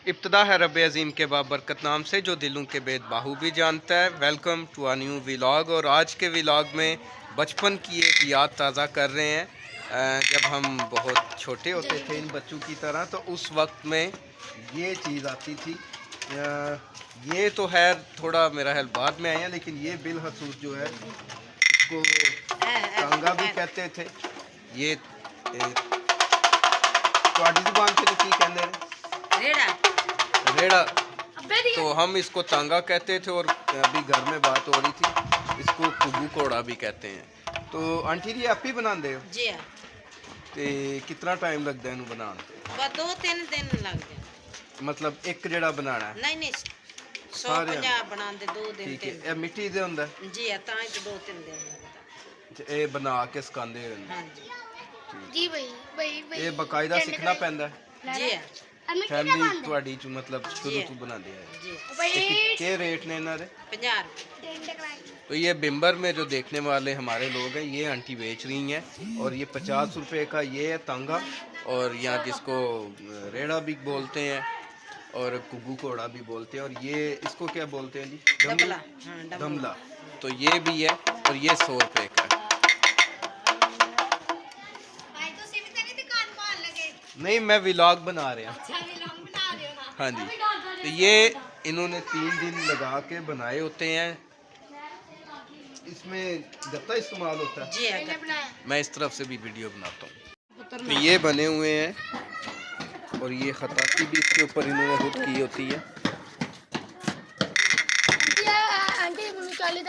इब्तदा है रब अज़ीम के बाबरकत नाम से जो दिलों के बेद बाहू भी जानता है। Welcome to a new vlog. और आज के व्लॉग में बचपन की एक याद ताज़ा कर रहे हैं। जब हम बहुत छोटे होते थे इन बच्चों की तरह, तो उस वक्त में ये चीज़ आती थी। ये तो है थोड़ा मेरा ख्याल बाद में आया, लेकिन ये बिलखसूस जो है इसको टांगा भी कहते थे। ये ਤੁਹਾਡੀ ਜ਼ੁਬਾਨ ਤੇ ਕੀ ਕਹਿੰਦੇ ਨੇ? रेड़ा। तो हम इसको तांगा कहते थे, और अभी घर में बात हो रही थी इसको कुगू कोड़ा भी कहते हैं। तो आंटी जी आप ही बनाते हो जी? ते कितना टाइम लगता है इन्हू बनाने ते? बस 2-3 दिन लग जाए। मतलब एक जेड़ा बनाना है? नहीं 150 बनाते 2 दिन। ठीक है। ये मिट्टी दे हुंदा जी तां 2-3 दिन लगदा। ये बना के सिखांदे हो? हां जी जी भाई ये बकायदा सीखना पैंदा है जी फैमिली ਤੁਹਾਡੀ ਚ मतलब शुरू ਤੋਂ बनाते हैं जी। क्या रेट ने इन्हां दे? 50 रुपए। तो ये बिम्बर में जो देखने वाले हमारे लोग हैं, ये आंटी बेच रही हैं, और ये 50 रुपए का ये है तांगा, और यहाँ जिसको रेड़ा भी बोलते हैं और कुगू कोड़ा भी बोलते हैं, और ये इसको क्या बोलते हैं जी? डमला। हाँ दमला। तो ये भी है, और ये 100 रुपए का है। नहीं, मैं व्लॉग बना रहा हूँ। हाँ जी। तो ये इन्होंने 3 दिन लगा के बनाए होते हैं। इसमें गत्ता इस्तेमाल होता है जी। मैं इस तरफ से भी वीडियो बनाता हूँ। तो ये बने हुए हैं, और ये खताती भी इसके ऊपर इन्होंने खुद की होती है।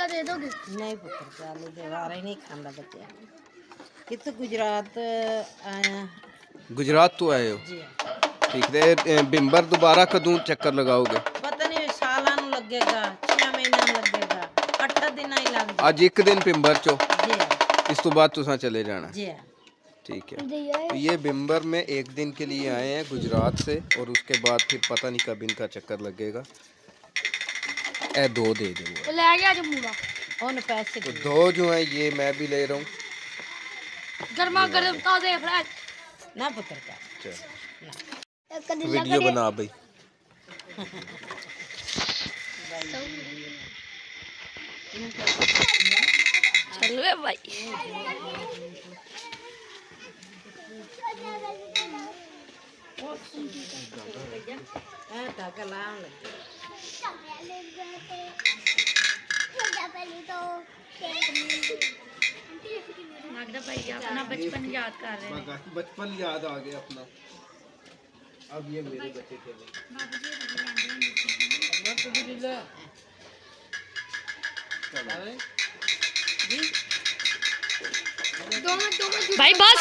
दे दोगे? नहीं पुत्र चालू दे वारा ही नहीं खांदा बच्चे। कित गुजरात आया। गुजरात तो आए हो? जी। ठीक है। बिम्बर दोबारा कदों चक्कर लगाओगे? पता नहीं सालां नूं लगेगा, 6 महीना लगेगा, 8 दिन ही लग जाए। आज एक दिन बिम्बर चो, जी इस तो बाद तुसा चले जाना। जी। ठीक है। तो ये बिम्बर में एक दिन के लिए आए हैं गुजरात से, और उसके बाद फिर पता नहीं कब इनका चक्कर लगेगा। ए 2 दे दो। ले गया जो पूरा उन पैसे तो 2 जो है ये मैं भी ले रहा हूँ। गर्मा गर्म ताजे फ्रेश ना पुत्र का। चल वीडियो बना भाई। चलो भाई। धागा लाने लगे। अपना बचपन याद कर रहे हैं। बचपन याद आ गया अपना। अब ये मेरे बच्चे खेले। भाई बस।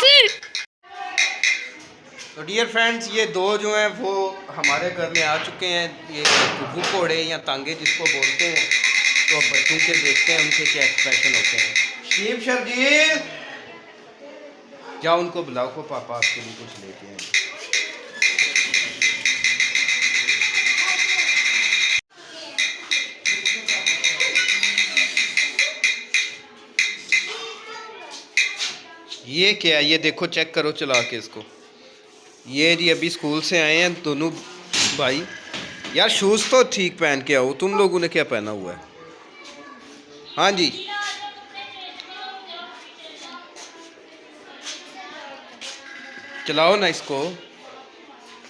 तो डियर फ्रेंड्स, ये 2 जो हैं वो हमारे घर में आ चुके हैं। ये कुगू कोड़े या तांगे जिसको बोलते हैं। तो अब बच्चों के देखते हैं उनके क्या एक्सप्रेशन होते हैं। शीम शर्जील जाओ, उनको बुलाओ को पापा आपके लिए कुछ लेके आए। ये क्या है? ये देखो, चेक करो चला के इसको। ये जी अभी स्कूल से आए हैं दोनों भाई। यार शूज़ तो ठीक पहन के आओ, तुम लोगों ने क्या पहना हुआ है? हाँ जी, चलाओ ना इसको।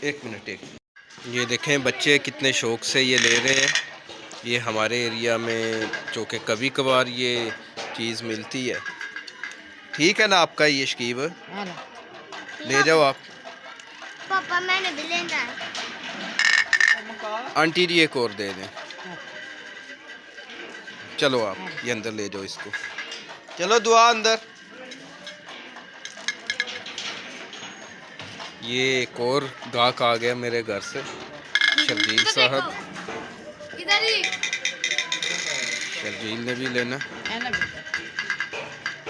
एक मिनट। ये देखें बच्चे कितने शौक़ से ये ले रहे हैं। ये हमारे एरिया में चूँकि कभी कभार ये चीज़ मिलती है। ठीक है ना आपका ये शकीब? ले जाओ आप। पापा मैंने भी लेना है। आंटी जी एक और दे दें। चलो आप ये अंदर ले जाओ इसको। चलो दुआ अंदर। ये एक और गाहक आ गया मेरे घर से, शर्जील साहब। इधर ही। शर्जील ने भी लेना।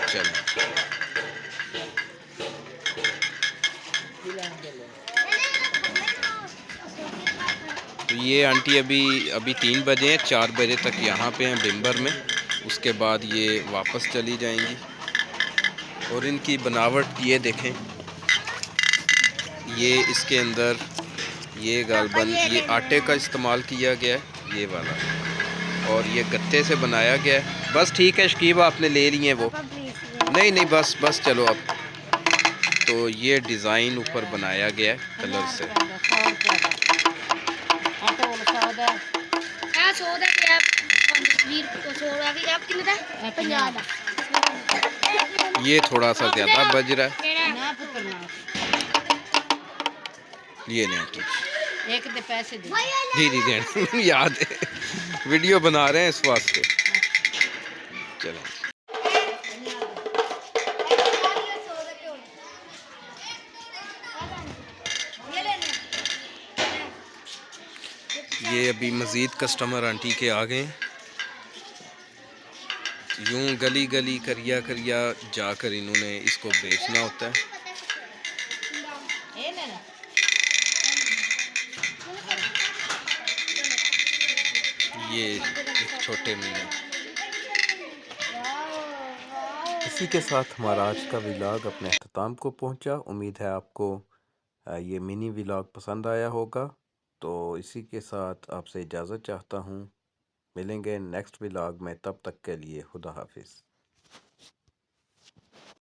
चलो तो ये आंटी अभी 3 बजे हैं, 4 बजे तक यहाँ पे हैं बिम्बर में। उसके बाद ये वापस चली जाएंगी। और इनकी बनावट ये देखें, ये इसके अंदर ये गालबन ये आटे का इस्तेमाल किया गया है, ये वाला, और ये गत्ते से बनाया गया है। बस ठीक है शकीब, आपने ले लिए वो, नहीं नहीं बस बस चलो अब। तो ये डिज़ाइन ऊपर बनाया गया है कलर से। 100 रुपये का आटा वाला 100 ਦਾ ਆ 100 ਦਾ ਤੇ ਆ 20 100 ਦਾ ਵੀ ਆ ਕਿੰਨੇ ਦਾ 50 ਦਾ ये थोड़ा सा ज़्यादा बज रहा है। ਨਾ ਪੁੱਤਰ ਨਾ ये नहीं तो ਇੱਕ ਦੇ ਪੈਸੇ ਦੇ जी जी दें याद है, वीडियो बना रहे हैं इस वास्ते। चलो ये अभी मज़ीद कस्टमर आंटी के आ गए हैं। यूं गली गली करिया करिया जाकर इन्होंने इसको बेचना होता है। ਇਹ ਲੈ ਲੈ ये एक छोटे मीना। इसी के साथ हमारा आज का व्लॉग अपने अख्ताम को पहुंचा। उम्मीद है आपको ये मिनी व्लॉग पसंद आया होगा। तो इसी के साथ आपसे इजाज़त चाहता हूं। मिलेंगे नेक्स्ट व्लॉग में, तब तक के लिए खुदा हाफिज़।